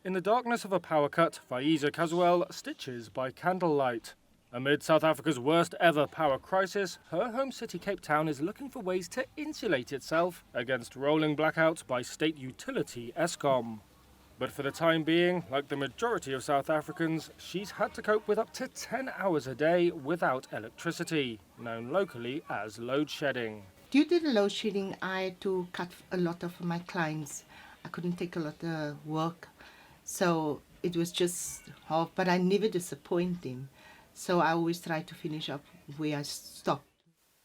In the darkness of a power cut, Faiza Kazuel stitches by candlelight. Amid South Africa's worst ever power crisis, her home city Cape Town is looking for ways to insulate itself against rolling blackouts by state utility Eskom. But for the time being, like the majority of South Africans, she's had to cope with up to 10 hours a day without electricity, known locally as load shedding. Due to the load shedding, I had to cut a lot of my clients. I couldn't take a lot of work. So it was just half, but I never disappoint them. So I always try to finish up where I stopped.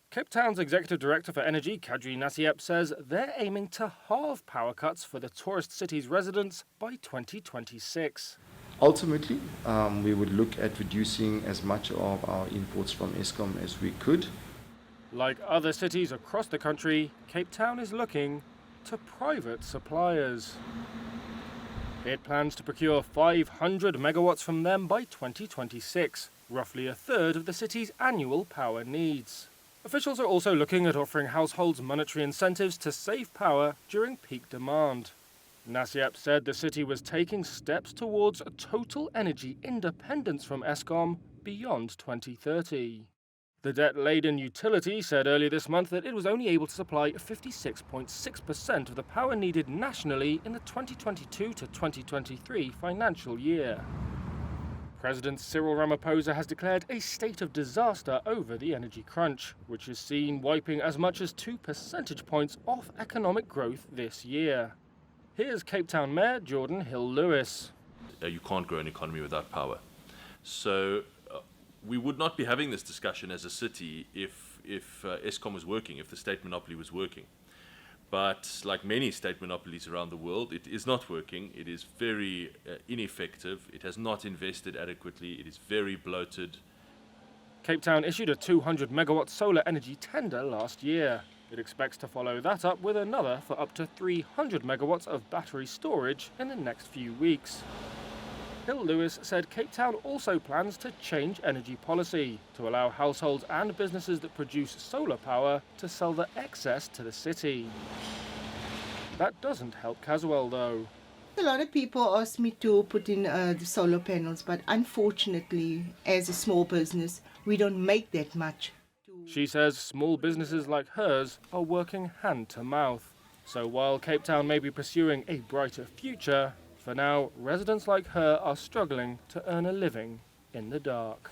Cape Town's Executive Director for Energy, Kadri Nasiep, says they're aiming to halve power cuts for the tourist city's residents by 2026. Ultimately, we would look at reducing as much of our imports from Eskom as we could. Like other cities across the country, Cape Town is looking to private suppliers. It plans to procure 500 megawatts from them by 2026, roughly a third of the city's annual power needs. Officials are also looking at offering households monetary incentives to save power during peak demand. Nasiep said the city was taking steps towards total energy independence from Eskom beyond 2030. The debt-laden utility said earlier this month that it was only able to supply 56.6% of the power needed nationally in the 2022 to 2023 financial year. President Cyril Ramaphosa has declared a state of disaster over the energy crunch, which is seen wiping as much as 2 percentage points off economic growth this year. Here's Cape Town Mayor Jordan Hill-Lewis. You can't grow an economy without power. So we would not be having this discussion as a city if Eskom was working, if the state monopoly was working. But like many state monopolies around the world, it is not working. It is very ineffective. It has not invested adequately. It is very bloated. Cape Town issued a 200 megawatt solar energy tender last year. It expects to follow that up with another for up to 300 megawatts of battery storage in the next few weeks. Hill-Lewis said Cape Town also plans to change energy policy to allow households and businesses that produce solar power to sell the excess to the city. That doesn't help Caswell, though. A lot of people ask me to put in the solar panels, but unfortunately, as a small business, we don't make that much. She says small businesses like hers are working hand to mouth. So while Cape Town may be pursuing a brighter future, for now, residents like her are struggling to earn a living in the dark.